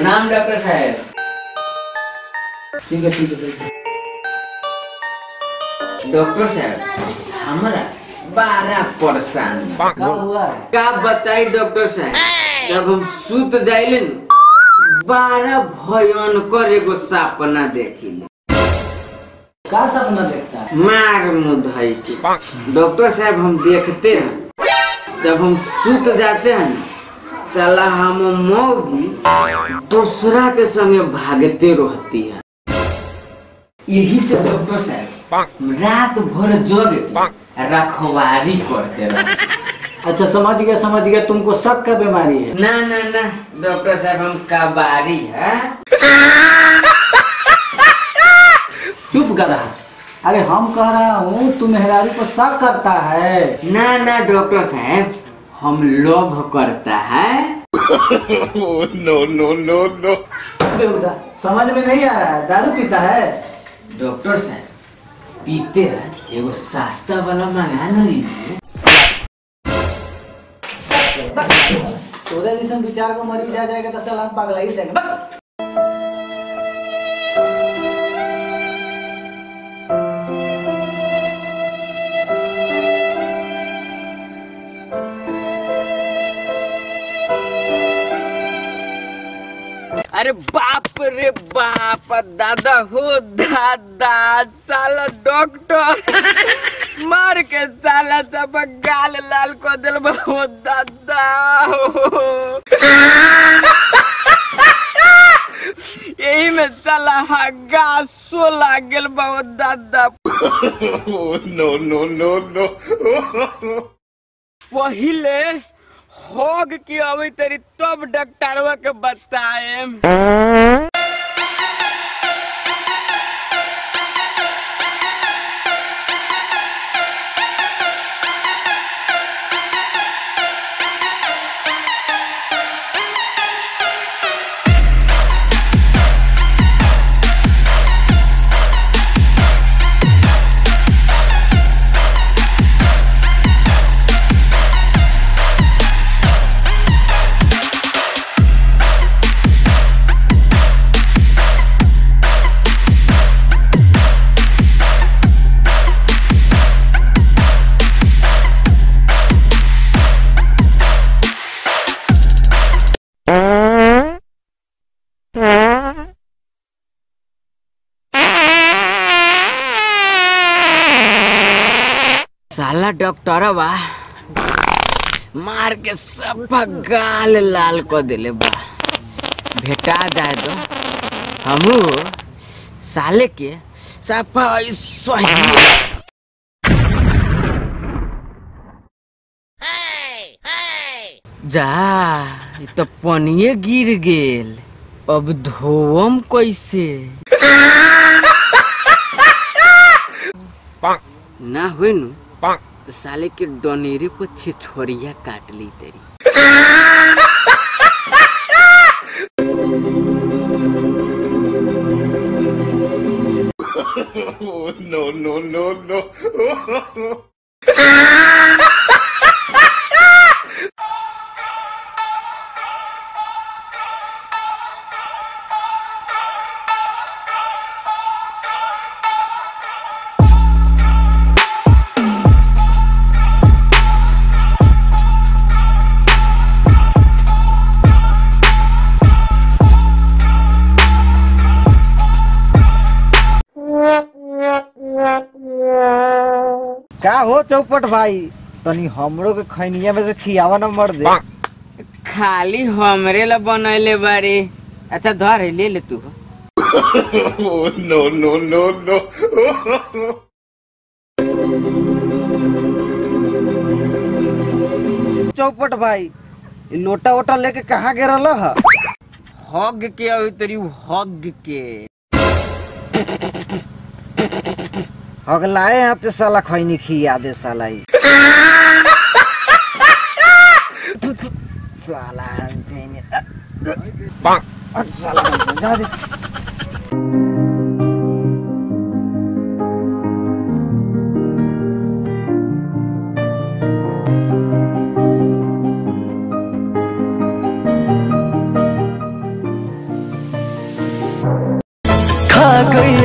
प्रणाम डॉक्टर साहब। ठीक है। डॉक्टर साहब हमारा बड़ा परेशान क्या हुआ है? क्या बताई डॉक्टर साहब, जब हम सूत जाइले बड़ा भयंकर एगो सपना देखिले। क्या सपना देखता है? मार मुधाई के डॉक्टर साहब हम देखते हैं, जब हम सूत जाते हैं साला हम मौगी दूसरा के संगे भागते रहती है। यही से डॉक्टर साहब रात भर जग के रखवारी करते रहे। अच्छा समझ गया, तुमको शक का बीमारी है? ना ना ना डॉक्टर साहब हम कबारी है। चुप गधा। अरे हम कह रहा हूँ तू मेहरारू को शक करता है। ना ना डॉक्टर साहब हम लोभ करता है। नो नो नो नो। बेहुदा समझ में नहीं आ रहा है, दारू पीता है? डॉक्टर साहब पीते हैं, एगो सस्ता वाला मंगा न लीजिए। सोरे जैसे 2-4 को मरीज आ जाएगा तो साला पागल ही जाएगा। अरे बाप रे बाप, दादा हो दादा, साला डॉक्टर मार के साला सब गाल लाल को दिल हो दादा हो। यही में साला गासो लागल बहुत दादा। नो नो नो नो। पहिले होग की अभी तेरी तब डॉक्टरवा के बताए। साला डॉक्टरवा मार के सब गाल लाल को दिले बा। भेटा जाए तो हमू साले के सफा सही। जा ये तो पनिये गिर गेल, अब धोवम कैसे? ना हुई नु तो साले के डोनेरे को छिछोरिया काट ली तेरी। नो नो नो नो। क्या हो चौपट भाई, तनी हमरो के खैनिया में से खियावा न मर दे। खाली हमरे ला बनैले बारे। अच्छा धर है, ले ले तू। नो नो नो नो। चौपट भाई लोटा वोटा लेके कहाँ गिरल है? हग के अभी तेरी हग के हगलाए हाथे साला खैनी खिया दे साला ही। साला साला जा दे।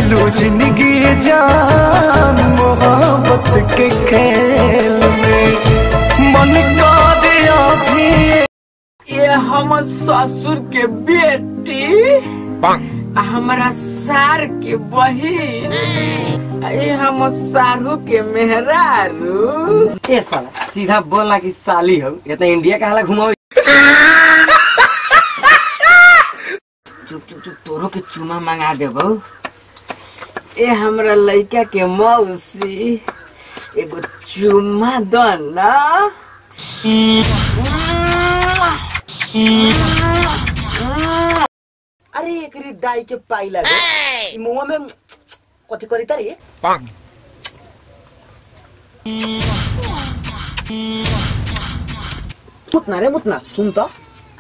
खेलू जिंदगी जान मोहब्बत के खेल में मन कर अभी। ये हम ससुर के बेटी हमारा सार के बहिन, ये हम सारू के मेहरारू। ए साला सीधा बोलना कि साली हो, इतना इंडिया का हाला घुमाओ। चुप चुप चुप, तोरो के चुमा मंगा देबो। ए हमरा लड़का के मौसी एगो चुमा दो ना। अरे एकरी दाई के पाई लगे मुंह में कथि करी तारी मुतना रे मुतना सुन तो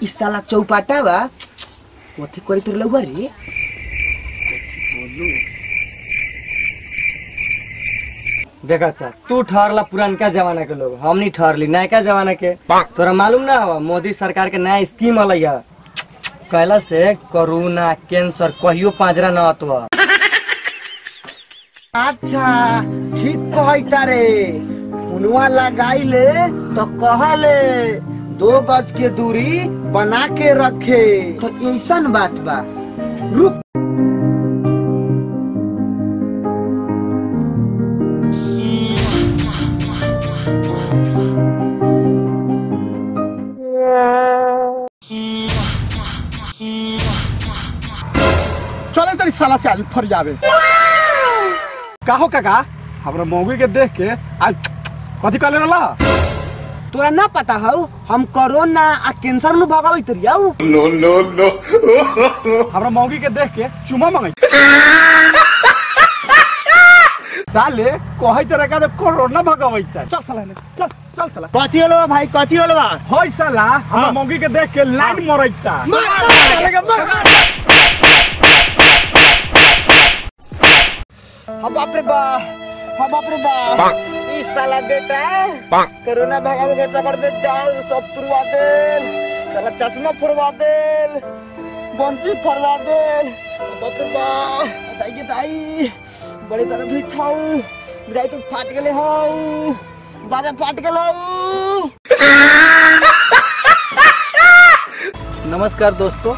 इस साला चौपाटा बा कथि करी तारी लउआ रे। देखा अच्छा तू ठहरला पुरानका जमाना के लोग, हम नहीं ठहरली नयका जमाना के। तोरा मालूम ना हो मोदी सरकार के नया स्कीम अलग है, कहला से कोरोना कैंसर कहियो पांजरा न अतवा। अच्छा ठीक कहता रे, उनवा लगाई ले तो कहले 2 गज के दूरी बना के रखे, तो ऐसन बात बा। रुक चले तेरी साला से आज फर जावे। काहो काका हमरा मौगी के देख के आज कथी कहले रहला? तोरा ना पता हौ हम कोरोना आ कैंसर नु भगावई तरिया। No, no, no. हमरा मौगी के देख के चुमा मांगई। साले कहै त रका कोरोना भगावई चल साला ने चल साला। कथी होलो भाई कथी होलो बा? होय साला हमरा मौगी के देख के लाइन मरैता। हम बाप रे बा, हम बाप रे बा। ई साला बेटा कोरोना भगावे के चक्कर में डाल सब तुरवा देल, साला चश्मा फोड़वा देल, बंची फोड़वा देल। बाप रे बा दाई के दाई बड़े दर्द हुई थाऊ, दाई तो फाट गेले हौ, बाजा फाट गेलो। नमस्कार दोस्तों,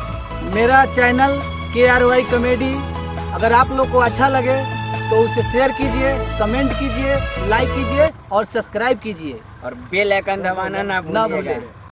मेरा चैनल KRY कॉमेडी अगर आप लोग को अच्छा लगे तो उसे शेयर कीजिए, कमेंट कीजिए, लाइक कीजिए और सब्सक्राइब कीजिए और बेल आइकन दबाना ना ना भूलें।